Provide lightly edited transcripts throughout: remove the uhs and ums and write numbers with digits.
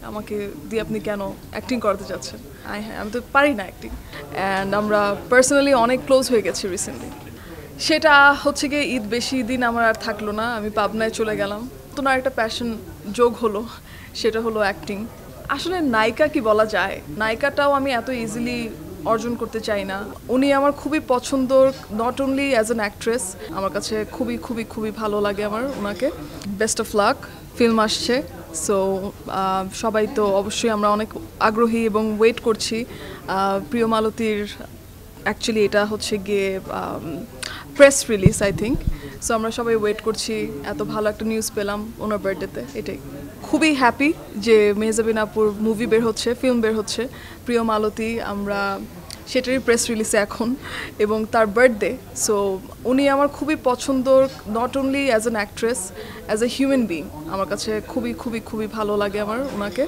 আমাকে দিয়ে আপনি কেন অ্যাক্টিং করাতে চাচ্ছেন? হ্যাঁ, আমি তো পারি না অ্যাক্টিং। অ্যান্ড আমরা পার্সোনালি অনেক ক্লোজ হয়ে গেছি রিসেন্টলি। সেটা হচ্ছে গিয়ে ঈদ বেশি দিন আমার আর থাকলো না, আমি পাবনায় চলে গেলাম। নতুন আরেকটা প্যাশন যোগ হলো, সেটা হলো অ্যাক্টিং। আসলে নায়িকা কি বলা যায়, নায়িকাটাও আমি এত ইজিলি অর্জন করতে চাই না। উনি আমার খুবই পছন্দর, not only as an actress, আমার কাছে খুবই খুবই খুবই ভালো লাগে আমার ওনাকে। বেস্ট অফ লাক, ফিল্ম আসছে। সো সবাই তো অবশ্যই আমরা অনেক আগ্রহী এবং ওয়েট করছি। প্রিয় মালতীর অ্যাকচুয়ালি এটা হচ্ছে গিয়ে press release I think. So আমরা সবাই ওয়েট করছি, এত ভালো একটা নিউজ পেলাম ওনার বার্থডেতে, এটাই। খুবই হ্যাপি যে মেহজাবিন আপুর মুভি বের হচ্ছে, ফিল্ম বের হচ্ছে প্রিয় মালতী, আমরা সেটারই প্রেস রিলিজে এখন, এবং তার বার্থডে। সো উনি আমার খুবই পছন্দর, not only as an actress, as a human being আমার কাছে খুবই খুবই খুবই ভালো লাগে আমার ওনাকে।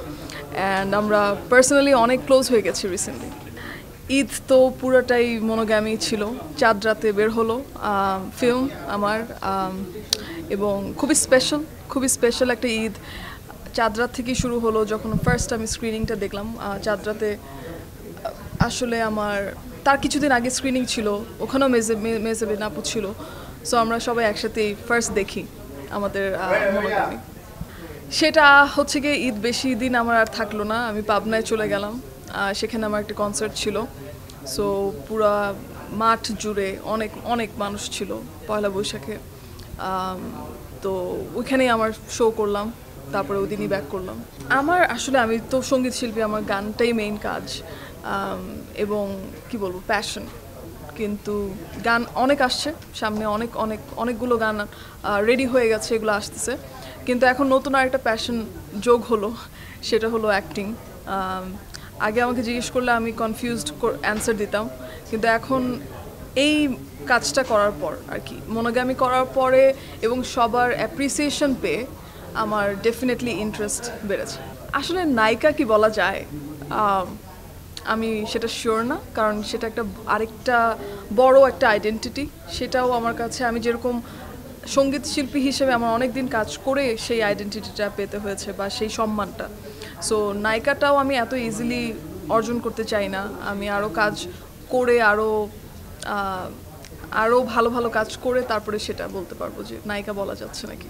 অ্যান্ড আমরা পার্সোনালি অনেক ক্লোজ হয়ে গেছি রিসেন্টলি। ঈদ তো পুরোটাই মনোগ্যামি ছিল। চাঁদ রাতে বের হলো ফিল্ম আমার, এবং খুবই স্পেশাল একটা ঈদ। চাঁদ রাত থেকেই শুরু হলো, যখন ফার্স্ট আমি স্ক্রিনিংটা দেখলাম চাঁদ রাতে। আসলে আমার তার কিছুদিন আগে স্ক্রিনিং ছিল, ওখানেও মেজেবিন আপু ছিল। সো আমরা সবাই একসাথেই ফার্স্ট দেখি আমাদের মনোগ্রামী। সেটা হচ্ছে গিয়ে ঈদ বেশি দিন আমার আর থাকলো না, আমি পাবনায় চলে গেলাম। সেখানে আমার একটা কনসার্ট ছিল। সো পুরা মাঠ জুড়ে অনেক অনেক মানুষ ছিল পয়লা বৈশাখে। তো ওইখানেই আমার শো করলাম, তারপরে ওই দিনই ব্যাক করলাম। আমার আসলে, আমি তো সঙ্গীত শিল্পী, আমার গানটাই মেইন কাজ, এবং কি বলবো, প্যাশন। কিন্তু গান অনেক আসছে সামনে, অনেকগুলো গান রেডি হয়ে গেছে, এগুলো আসতেছে। কিন্তু এখন নতুন আরেকটা প্যাশন যোগ হলো, সেটা হলো অ্যাক্টিং। আগে আমাকে জিজ্ঞেস করলে আমি কনফিউজড অ্যান্সার দিতাম, কিন্তু এখন এই কাজটা করার পর আর কি, মনোগ্যামি করার পরে এবং সবার অ্যাপ্রিসিয়েশন পেয়ে আমার ডেফিনেটলি ইন্টারেস্ট বেড়েছে। আসলে নায়িকা কি বলা যায়, আমি সেটা শিওর না, কারণ সেটা একটা আরেকটা বড় একটা আইডেন্টিটি। সেটাও আমার কাছে, আমি যেরকম সঙ্গীত শিল্পী হিসেবে আমার অনেক দিন কাজ করে সেই আইডেন্টিটিটা পেতে হয়েছে বা সেই সম্মানটা। সো নায়িকাটাও আমি এত ইজিলি অর্জন করতে চাই না, আমি আরও কাজ করে, আরও ভালো ভালো কাজ করে তারপরে সেটা বলতে পারবো যে নায়িকা বলা যাচ্ছে নাকি।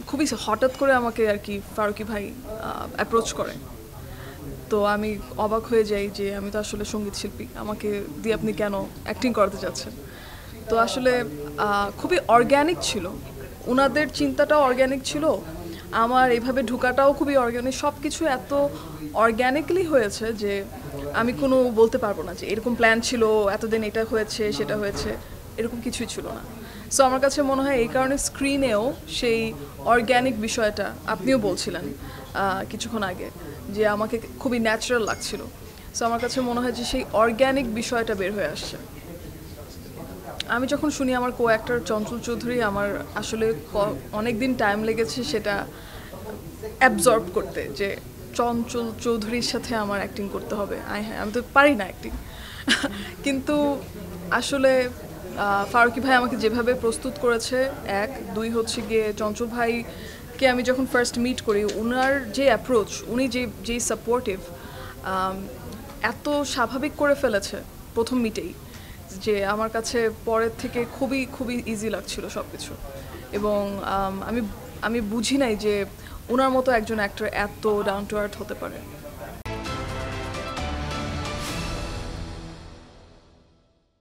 খুবই হঠাৎ করে আমাকে আর কি ফারুকি ভাই অ্যাপ্রোচ করে। তো আমি অবাক হয়ে যাই যে আমি তো আসলে সঙ্গীত শিল্পী, আমাকে দিয়ে আপনি কেন অ্যাক্টিং করাতে চাচ্ছেন? তো আসলে খুবই অর্গ্যানিক ছিল, ওনাদের চিন্তাটাও অর্গ্যানিক ছিল, আমার এভাবে ঢুকাটাও খুবই অর্গ্যানিক, সব কিছু এত অর্গ্যানিকলি হয়েছে যে আমি কোনো বলতে পারবো না যে এরকম প্ল্যান ছিল, এতদিন এটা হয়েছে সেটা হয়েছে, এরকম কিছুই ছিল না। সো আমার কাছে মনে হয় এই কারণে স্ক্রিনেও সেই অর্গ্যানিক বিষয়টা, আপনিও বলছিলেন কিছুক্ষণ আগে যে আমাকে খুবই ন্যাচারাল লাগছিল। সো আমার কাছে মনে হয় যে সেই অর্গ্যানিক বিষয়টা বের হয়ে আসছে। আমি যখন শুনি আমার কো অ্যাক্টর চঞ্চল চৌধুরী, আমার আসলে অনেক দিন টাইম লেগেছে সেটা অ্যাবজর্ব করতে, যে চঞ্চল চৌধুরীর সাথে আমার অ্যাক্টিং করতে হবে। হ্যাঁ, আমি তো পারি না অ্যাক্টিং। কিন্তু আসলে ফারুকি ভাই আমাকে যেভাবে প্রস্তুত করেছে, এক দুই হচ্ছে গিয়ে চঞ্চল ভাইকে আমি যখন ফার্স্ট মিট করি, ওনার যে অ্যাপ্রোচ, উনি যেই সাপোর্টিভ, এত স্বাভাবিক করে ফেলেছে প্রথম মিটেই, যে আমার কাছে পরের থেকে খুবই খুবই ইজি লাগছিল সব কিছু। এবং আমি আমি বুঝি নাই যে ওনার মতো একজন অ্যাক্টর এত ডাউন টু আর্থ হতে পারে।